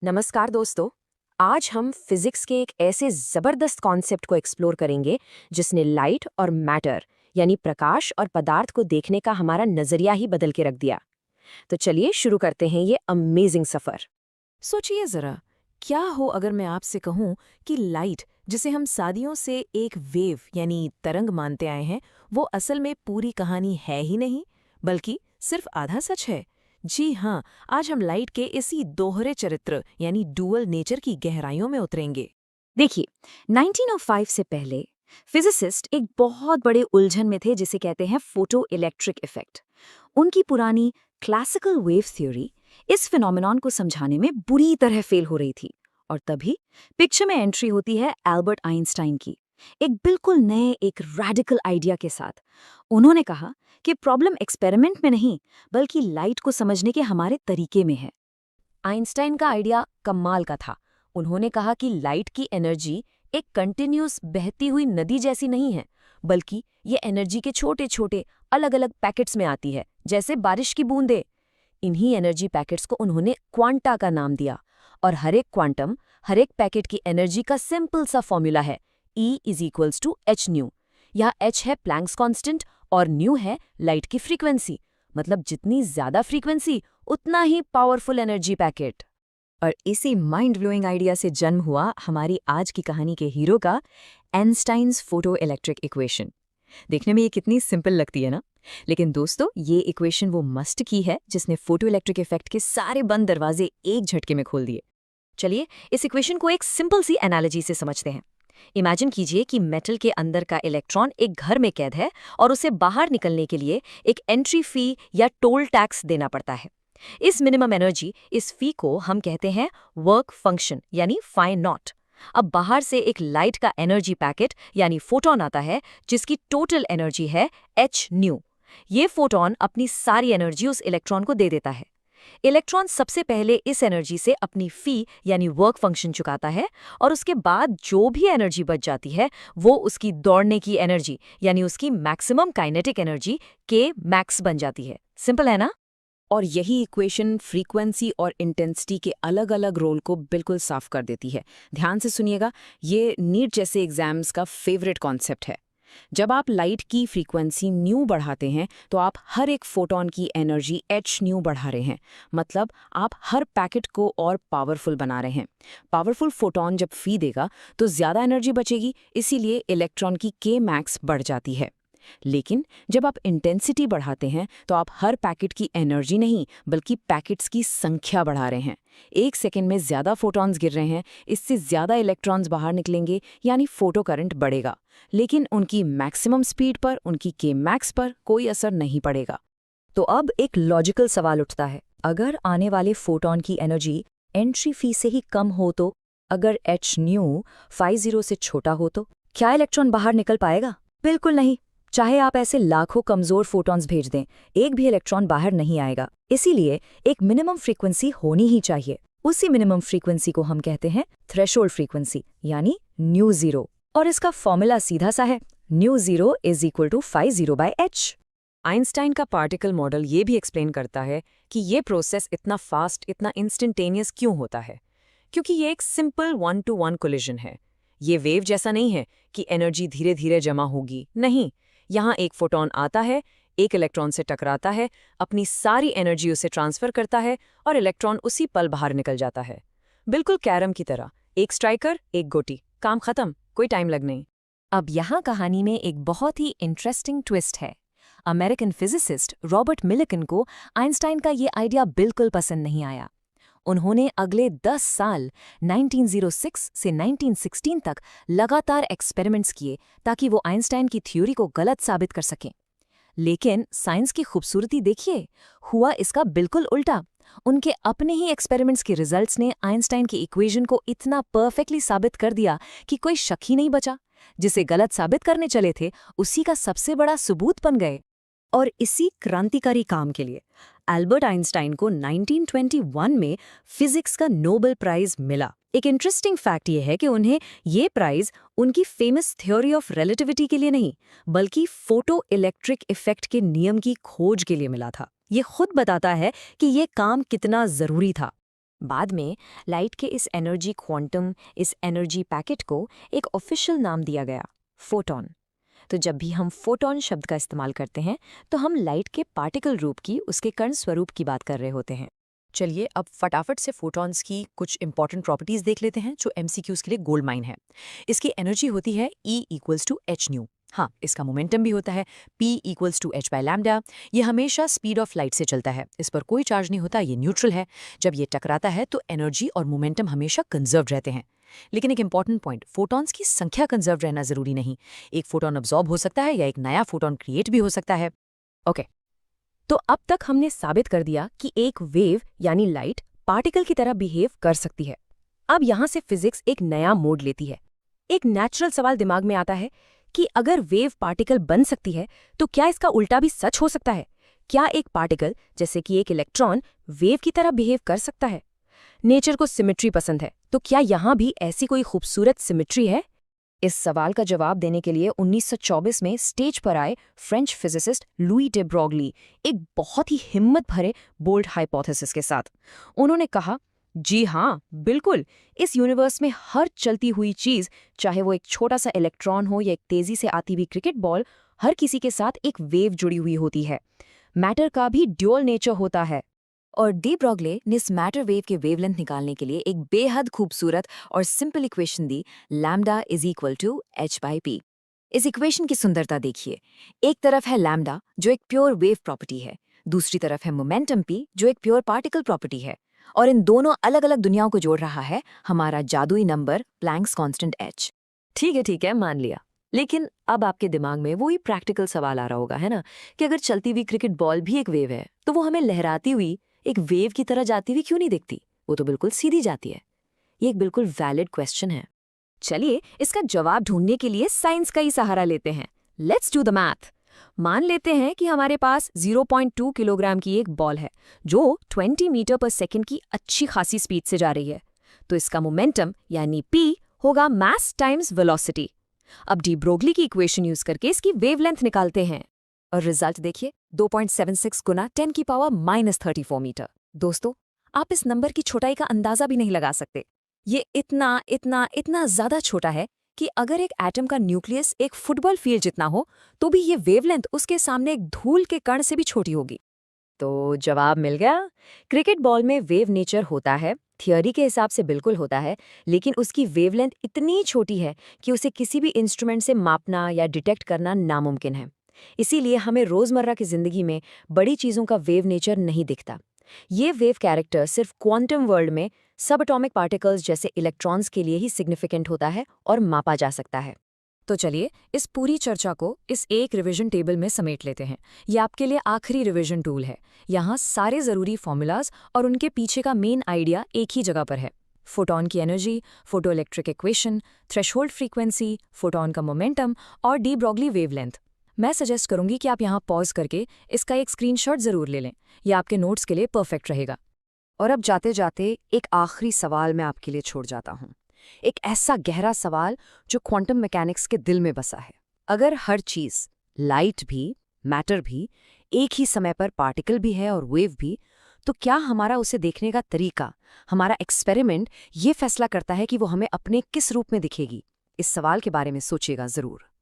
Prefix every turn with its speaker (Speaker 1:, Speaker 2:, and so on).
Speaker 1: नमस्कार दोस्तों। आज हम फिजिक्स के एक ऐसे जबरदस्त कॉन्सेप्ट को एक्सप्लोर करेंगे जिसने लाइट और मैटर यानी प्रकाश और पदार्थ को देखने का हमारा नजरिया ही बदल के रख दिया। तो चलिए शुरू करते हैं ये अमेजिंग सफर।
Speaker 2: सोचिए जरा, क्या हो अगर मैं आपसे कहूं कि लाइट, जिसे हम सदियों से एक वेव यानी तरंग मानते आए हैं, वो असल में पूरी कहानी है ही नहीं, बल्कि सिर्फ आधा सच है। जी हाँ, आज हम लाइट के इसी दोहरे चरित्र यानी डुअल नेचर की गहराइयों में उतरेंगे।
Speaker 1: देखिए, 1905 से पहले फिजिसिस्ट एक बहुत बड़े उलझन में थे जिसे कहते हैं फोटो इलेक्ट्रिक इफेक्ट। उनकी पुरानी क्लासिकल वेव थ्योरी इस फिनोमेनॉन को समझाने में बुरी तरह फेल हो रही थी। और तभी पिक्चर में एंट्री होती है एल्बर्ट आइंस्टाइन की, एक बिल्कुल नए, एक रैडिकल आइडिया के साथ। उन्होंने कहा कि प्रॉब्लम एक्सपेरिमेंट में नहीं, बल्कि लाइट को समझने के हमारे तरीके में है। आइंस्टाइन का आइडिया कमाल का था। उन्होंने कहा कि लाइट की एनर्जी एक कंटिन्यूअस बहती हुई नदी जैसी नहीं है, बल्कि ये एनर्जी के छोटे छोटे अलग अलग पैकेट्स में आती है, जैसे बारिश की बूंदें। इन्हीं एनर्जी पैकेट्स को उन्होंने क्वांटा का नाम दिया। और हर एक क्वांटम, हर एक पैकेट की एनर्जी का सिंपल सा फॉर्मूला है E=h²। यहाँ h है प्लैंक्स कांस्टेंट और न्यू है लाइट की फ्रीक्वेंसी। मतलब जितनी ज्यादा फ्रीक्वेंसी, उतना ही पावरफुल एनर्जी पैकेट। और इसी माइंड ब्लोइंग आइडिया से जन्म हुआ हमारी आज की कहानी के हीरो का आइंस्टाइन्स फोटो इलेक्ट्रिक इक्वेशन। देखने में ये कितनी सिंपल लगती है ना, लेकिन दोस्तों ये इक्वेशन वो मस्ट की है जिसने फोटो इलेक्ट्रिक इफेक्ट के सारे बंद दरवाजे एक झटके में खोल दिए। चलिए इस इक्वेशन को एक सिंपल सी एनालॉजी से समझते हैं। इमेजिन कीजिए कि मेटल के अंदर का इलेक्ट्रॉन एक घर में कैद है और उसे बाहर निकलने के लिए एक एंट्री फी या टोल टैक्स देना पड़ता है। इस मिनिमम एनर्जी, इस फी को हम कहते हैं वर्क फंक्शन यानी फाई नॉट। अब बाहर से एक लाइट का एनर्जी पैकेट यानी फोटॉन आता है जिसकी टोटल एनर्जी है h²। ये फोटॉन अपनी सारी एनर्जी उस इलेक्ट्रॉन को दे देता है। इलेक्ट्रॉन सबसे पहले इस एनर्जी से अपनी फी यानी वर्क फंक्शन चुकाता है और उसके बाद जो भी एनर्जी बच जाती है वो उसकी दौड़ने की एनर्जी यानी उसकी मैक्सिमम काइनेटिक एनर्जी के मैक्स बन जाती है। सिंपल है ना? और यही इक्वेशन फ्रीक्वेंसी और इंटेंसिटी के अलग अलग रोल को बिल्कुल साफ कर देती है। ध्यान से सुनिएगा, ये नीट जैसे एग्जाम्स का फेवरेट कॉन्सेप्ट है। जब आप लाइट की फ्रीक्वेंसी न्यू बढ़ाते हैं तो आप हर एक फोटॉन की एनर्जी h² बढ़ा रहे हैं। मतलब आप हर पैकेट को और पावरफुल बना रहे हैं। पावरफुल फोटॉन जब फी देगा तो ज़्यादा एनर्जी बचेगी, इसीलिए इलेक्ट्रॉन की k मैक्स बढ़ जाती है। लेकिन जब आप इंटेंसिटी बढ़ाते हैं तो आप हर पैकेट की एनर्जी नहीं, बल्कि पैकेट्स की संख्या बढ़ा रहे हैं। एक सेकेंड में ज़्यादा फोटॉन्स गिर रहे हैं, इससे ज़्यादा इलेक्ट्रॉन्स बाहर निकलेंगे यानी फोटो करंट बढ़ेगा। लेकिन उनकी मैक्सिमम स्पीड पर, उनकी के मैक्स पर कोई असर नहीं पड़ेगा। तो अब एक लॉजिकल सवाल उठता है, अगर आने वाले फोटॉन की एनर्जी एंट्री फी से ही कम हो तो, अगर h² φ0 से छोटा हो तो क्या इलेक्ट्रॉन बाहर निकल पाएगा? बिल्कुल नहीं। चाहे आप ऐसे लाखों कमजोर फोटॉन्स भेज दें, एक भी इलेक्ट्रॉन बाहर नहीं आएगा। इसीलिए एक मिनिमम फ्रीक्वेंसी होनी ही चाहिए। उसी मिनिमम फ्रीक्वेंसी को हम कहते हैं थ्रेशोल्ड फ्रीक्वेंसी यानी ν0। और इसका फॉर्मूला सीधा सा है, ν0 = φ0/h। आइंस्टाइन का पार्टिकल मॉडल ये भी एक्सप्लेन करता है कि ये प्रोसेस इतना फास्ट, इतना इंस्टेंटेनियस क्यों होता है। क्योंकि ये एक सिंपल 1-to-1 कोलिजन है। ये वेव जैसा नहीं है कि एनर्जी धीरे धीरे जमा होगी, नहीं। यहाँ एक फोटॉन आता है, एक इलेक्ट्रॉन से टकराता है, अपनी सारी एनर्जी उसे ट्रांसफर करता है और इलेक्ट्रॉन उसी पल बाहर निकल जाता है। बिल्कुल कैरम की तरह, एक स्ट्राइकर एक गोटी, काम खत्म, कोई टाइम लग नहीं। अब यहाँ कहानी में एक बहुत ही इंटरेस्टिंग ट्विस्ट है। अमेरिकन फिजिसिस्ट रॉबर्ट मिलिकन को आइंस्टाइन का ये आइडिया बिल्कुल पसंद नहीं आया। उन्होंने अगले 10 साल 1906 से 1916 तक लगातार एक्सपेरिमेंट्स किए ताकि वो आइंस्टाइन की थ्योरी को गलत साबित कर सकें। लेकिन साइंस की खूबसूरती देखिए, हुआ इसका बिल्कुल उल्टा। उनके अपने ही एक्सपेरिमेंट्स के रिजल्ट्स ने आइंस्टाइन की इक्वेशन को इतना परफेक्टली साबित कर दिया कि कोई शक ही नहीं बचा। जिसे गलत साबित करने चले थे, उसी का सबसे बड़ा सबूत बन गए। और इसी क्रांतिकारी काम के लिए एल्बर्ट आइंस्टाइन को 1921 में फिजिक्स का नोबेल प्राइज मिला। एक इंटरेस्टिंग फैक्ट ये है कि उन्हें ये प्राइज उनकी फेमस थ्योरी ऑफ रिलेटिविटी के लिए नहीं, बल्कि फोटो इलेक्ट्रिक इफेक्ट के नियम की खोज के लिए मिला था। ये खुद बताता है कि ये काम कितना जरूरी था। बाद में लाइट के इस एनर्जी क्वांटम, इस एनर्जी पैकेट को एक ऑफिशियल नाम दिया गया, फोटॉन। तो जब भी हम फोटॉन शब्द का इस्तेमाल करते हैं तो हम लाइट के पार्टिकल रूप की, उसके कण स्वरूप की बात कर रहे होते हैं।
Speaker 3: चलिए अब फटाफट से फोटॉन्स की कुछ इंपॉर्टेंट प्रॉपर्टीज देख लेते हैं जो एमसीक्यूज के लिए गोल्ड माइन है। इसकी एनर्जी होती है E=h²। हाँ, इसका मोमेंटम भी होता है P=h/λ। ये हमेशा स्पीड ऑफ लाइट से चलता है, इस पर कोई चार्ज नहीं होता, ये न्यूट्रल है। जब ये टकराता है तो एनर्जी और मोमेंटम हमेशा कंजर्व रहते हैं। लेकिन एक इंपॉर्टेंट पॉइंट, फोटॉन्स की संख्या कंजर्व रहना जरूरी नहीं। एक फोटॉन अब्जॉर्ब हो सकता है या एक नया फोटॉन क्रिएट भी हो सकता है।
Speaker 2: ओके, तो अब तक हमने साबित कर दिया कि एक वेव यानी लाइट पार्टिकल की तरह बिहेव कर सकती है। अब यहाँ से फिजिक्स एक नया मोड लेती है। एक नेचुरल सवाल दिमाग में आता है कि अगर वेव पार्टिकल बन सकती है तो क्या इसका उल्टा भी सच हो सकता है? क्या एक पार्टिकल जैसे कि एक इलेक्ट्रॉन वेव की तरह बिहेव कर सकता है? नेचर को सिमेट्री पसंद है, तो क्या यहाँ भी ऐसी कोई खूबसूरत सिमेट्री है?
Speaker 1: इस सवाल का जवाब देने के लिए 1924 में स्टेज पर आए French physicist Louis day Broglie एक बहुत ही हिम्मत भरे बोल्ड हाइपोथेसिस के साथ। उन्होंने कहा, जी हाँ, बिल्कुल, इस यूनिवर्स में हर चलती हुई चीज, चाहे वो एक छोटा सा इलेक्ट्रॉन हो या एक तेजी से आती हुई क्रिकेट बॉल, हर किसी के साथ एक वेव जुड़ी हुई होती है। मैटर का भी ड्यूअल नेचर होता है। और डी ब्रॉगले ने इस मैटर वेव के वेवलेंथ निकालने के लिए एक बेहद खूबसूरत और सिंपल इक्वेशन दी, λ=h/p। इस इक्वेशन की सुंदरता देखिए। एक तरफ है लैम्डा जो एक प्योर वेव प्रॉपर्टी है, दूसरी तरफ है मोमेंटम p जो एक प्योर पार्टिकल प्रॉपर्टी है, और इन दोनों अलग अलग दुनियाओं को जोड़ रहा है हमारा जादुई नंबर प्लैंक्स कांस्टेंट h।
Speaker 2: ठीक है, मान लिया। लेकिन अब आपके दिमाग में वही प्रैक्टिकल सवाल आ रहा होगा, है ना, कि अगर चलती हुई क्रिकेट बॉल भी एक वेव है तो वो हमें लहराती हुई एक वेव की तरह जाती हुई क्यों नहीं दिखती? वो तो बिल्कुल सीधी जाती है। ये एक बिल्कुल वैलिड क्वेश्चन है। चलिए इसका जवाब ढूंढने के लिए साइंस का ही सहारा लेते हैं। Let's do the math. मान लेते हैं कि हमारे पास 0.2 किलोग्राम की एक बॉल है जो 20 मीटर पर सेकंड की अच्छी खासी स्पीड से जा रही है। तो इसका मोमेंटम यानी p होगा मास टाइम्स वेलोसिटी। अब डी ब्रोगली की इक्वेशन यूज करके इसकी वेवलेंथ निकालते हैं और रिजल्ट देखिए, 2.76 गुना 10⁻34 मीटर। दोस्तों, आप इस नंबर की छोटाई का अंदाजा भी नहीं लगा सकते। ये इतना ज्यादा छोटा है कि अगर एक एटम का न्यूक्लियस एक फुटबॉल फील्ड जितना हो तो भी ये वेवलेंथ उसके सामने एक धूल के कण से भी छोटी होगी। तो जवाब मिल गया। क्रिकेट बॉल में वेव नेचर होता है, थियोरी के हिसाब से बिल्कुल होता है, लेकिन उसकी वेवलेंथ इतनी छोटी है कि उसे किसी भी इंस्ट्रूमेंट से मापना या डिटेक्ट करना नामुमकिन है। इसीलिए हमें रोजमर्रा की जिंदगी में बड़ी चीजों का वेव नेचर नहीं दिखता। ये वेव कैरेक्टर सिर्फ क्वांटम वर्ल्ड में सब एटॉमिक पार्टिकल्स जैसे इलेक्ट्रॉन्स के लिए ही सिग्निफिकेंट होता है और मापा जा सकता है। तो चलिए इस पूरी चर्चा को इस एक रिवीजन टेबल में समेट लेते हैं। ये आपके लिए आखिरी रिवीजन टूल है। यहाँ सारे ज़रूरी फॉर्मूलाज और उनके पीछे का मेन आइडिया एक ही जगह पर है। फोटॉन की energy, photoelectric equation, threshold frequency, photon का मोमेंटम और डी ब्रॉगली वेवलेंथ। मैं सजेस्ट करूंगी कि आप यहाँ पॉज करके इसका एक स्क्रीनशॉट ज़रूर ले लें। यह आपके नोट्स के लिए परफेक्ट रहेगा।
Speaker 1: और अब जाते जाते एक आखिरी सवाल मैं आपके लिए छोड़ जाता हूँ। एक ऐसा गहरा सवाल जो क्वांटम मैकेनिक्स के दिल में बसा है। अगर हर चीज़, लाइट भी, मैटर भी, एक ही समय पर पार्टिकल भी है और वेव भी, तो क्या हमारा उसे देखने का तरीका, हमारा एक्सपेरिमेंट ये फैसला करता है कि वो हमें अपने किस रूप में दिखेगी? इस सवाल के बारे में सोचिएगा ज़रूर।